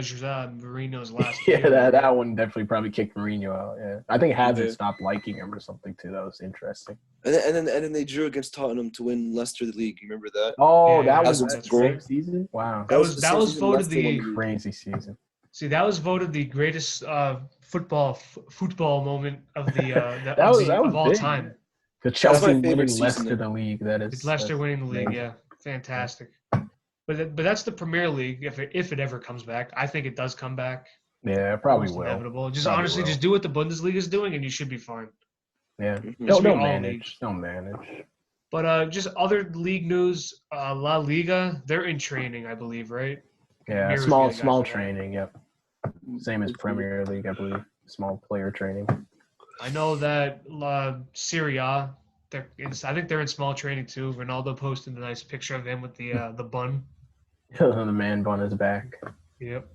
Mourinho's last. yeah, year. that one definitely probably kicked Mourinho out. Yeah, I think Hazard Yeah. stopped liking him or something too. That was interesting. And then they drew against Tottenham to win Leicester the league. You remember that? Oh, Yeah, that was that's the great. same season. Wow, That was the same season voted Leicester won the the league. crazy season. See, that was voted the greatest football moment of the That was of all big. time. Because That was Chelsea my favorite winning season Leicester then. the league. That is It's Leicester that's winning the league, amazing. yeah, fantastic. But that's the Premier League. If it ever comes back, I think it does come back. Yeah, it probably Almost will. inevitable. Just Probably honestly, will. just do what the Bundesliga is doing, and you should be fine. Yeah, Mhm. This should be they'll all manage. leagues. They'll manage. But just other league news, La Liga, they're in training, I believe, right? Yeah, Amir was the small other guy small for that. training. Yep, same as Premier League, I believe. Small player training. I know that Serie A, I think they're in small training too. Ronaldo posted a nice picture of him with the bun. The man bun is back. Yep.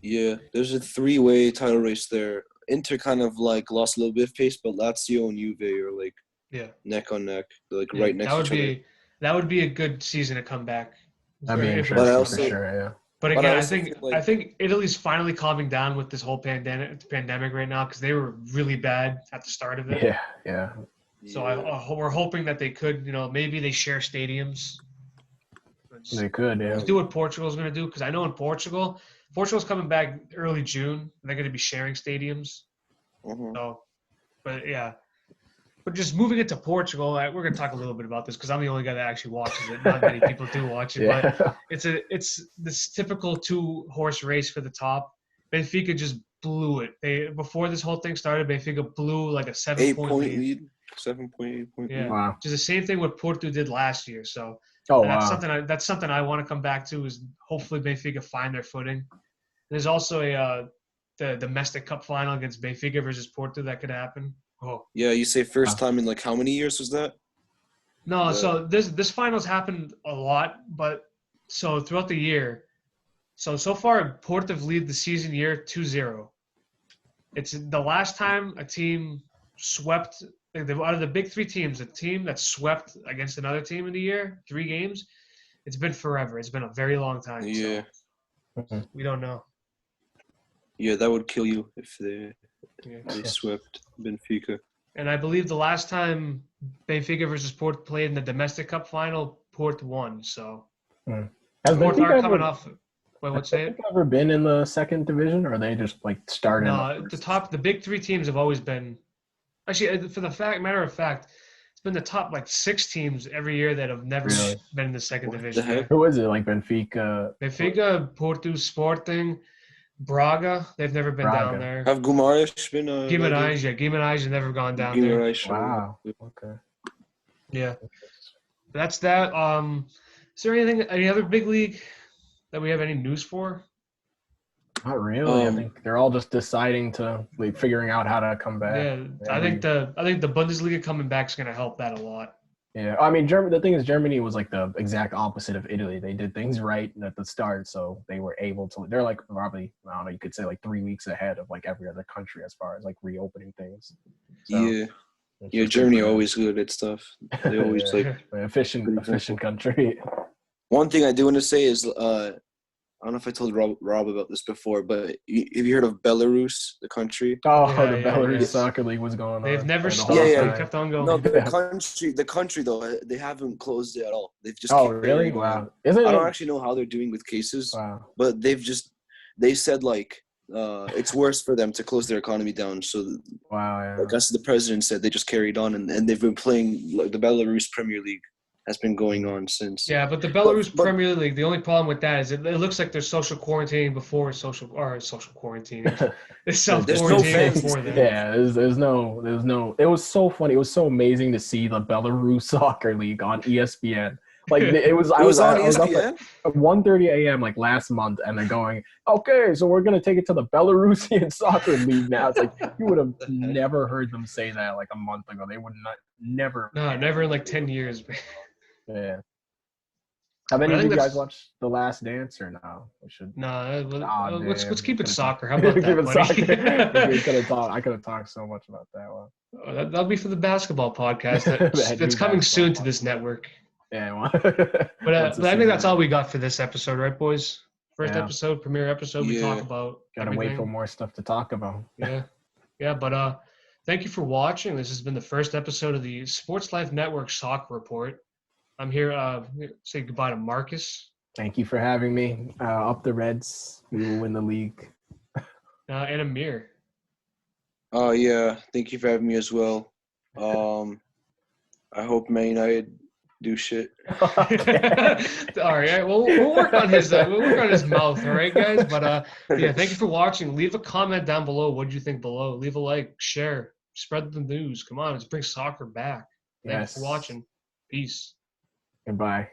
Yeah, there's a 3-way title race there. Inter kind of like lost a little bit of pace, but Lazio and Juve are like Yeah. neck on neck, they're like Yeah, right next to each other. that would be a good season to come back. That'd be If it interesting was But I to also- come for back. sure. Yeah. But But again, I I also think feel like- I think Italy's finally calming down with this whole pandemic right now because they were really bad at the start of it. Yeah. So Yeah. we're hoping that they could, maybe they share stadiums. Just They could. Yeah. do what Portugal's going to do because I know in Portugal's coming back early June. And they're going to be sharing stadiums. Mhm. So, but yeah. But just moving into Portugal, we're going to talk a little bit about this because I'm the only guy that actually watches it. Not many people do watch it, but Yeah. it's this typical 2-horse race for the top. Benfica just blew it. Before this whole thing started, Benfica blew like a 7-point 8-point lead. lead, 7.8 point Yeah. lead. Wow. Which is the same thing what Porto did last year. So Oh that's wow. something I want to come back to is hopefully Benfica find their footing. There's also the domestic cup final against Benfica versus Porto that could happen. Oh. Yeah, you say first Wow. time in like how many years was that? No, Yeah. so this finals happened a lot, but so throughout the year, so far Porto have lead the season year 2-0. It's the last time a team swept out of the big 3 teams, a team that swept against another team in the year, 3 games. It's been forever. It's been a very long time. Yeah. So Mhm. we don't know. Yeah, that would kill you if they Yeah. swept Benfica. And I believe the last time Benfica versus Port played in the domestic cup final, Port won. So Has Port Benfica are coming ever, off. Wait, what's it? ever been in the second division, or are they just like started? No, the big 3 teams have always been. Actually, for the matter of fact, it's been the top like 6 teams every year that have never Really? been in the second What the division. heck? Who is it? Like Benfica. Benfica, Porto, Sporting, Braga. They've never been Braga. down there. Have Guimarães been Guimarães has never gone down there. Guimarães. Wow. Okay. Yeah, that's that. Is there any other big league that we have any news for? Not really. I Um, think they're all just deciding to figuring out how to come back. Yeah, I think the Bundesliga coming back is going to help that a lot. Yeah, I mean, Germany. The thing is, Germany was like the exact opposite of Italy. They did things right at the start, so they were able to. They're like probably, I don't know, you could say like 3 weeks ahead of like every other country as far as like reopening things. So, Yeah. it's Yeah, just good Germany for them. always good at stuff. They always Yeah, like. an efficient country. One thing I do want to say is, I don't know if I told Rob about this before, but have you heard of Belarus, the country? Oh, Yeah, the yeah, Belarus yeah. soccer league was going They've on. never the whole stopped. Yeah, They yeah. time. kept on going. No, the country though, they haven't closed it at all. They've just Oh, really? carried on. Wow. Isn't I don't it? actually know how they're doing with cases, Wow. but they said like it's worse for them to close their economy down. So Wow. Yeah. like as the president said, they just carried on and they've been playing like the Belarus Premier League has been going on since. Yeah, but the But Belarus Premier League, the only problem with that is it looks like they're social quarantining before social quarantining. They're self there's no quarantining fans before this that. year. Yeah, there's no. It was so funny. It was so amazing to see the Belarus Soccer League on ESPN. Like it was, It was on I was up ESPN. at 1:30 a.m. like last month, and they're going, okay, so we're gonna take it to the Belarusian Soccer League now. It's like you would have never heard them say that like a month ago. They would not never. No, never in like 10 years. Yeah. Have But any I of think you guys that's watched The Last Dance or no? We should. no. Damn. Let's keep it Could've soccer. How talked- about Keep that, it soccer. buddy? I could have talked so much about that one. That'll be for the basketball podcast That that's new coming basketball soon to this podcast. network. Yeah, But I think that's all we got for this episode, right, boys? First Yeah. episode, premiere episode. We talk Yeah. about Gotta everything. wait for more stuff to talk about. Yeah. But thank you for watching. This has been the first episode of the Sports Life Network Soccer Report. I'm here. Say goodbye to Marcus Thank you for having me. Up the Reds. We will win the league. and Amir. Oh yeah, thank you for having me as well. I hope Man United do shit. All right. Well, we'll work on his mouth. All right, guys. But yeah, thank you for watching. Leave a comment down below. What did you think below? Leave a like, share, spread the news. Come on, let's bring soccer back. Thank you for watching. Peace. Goodbye.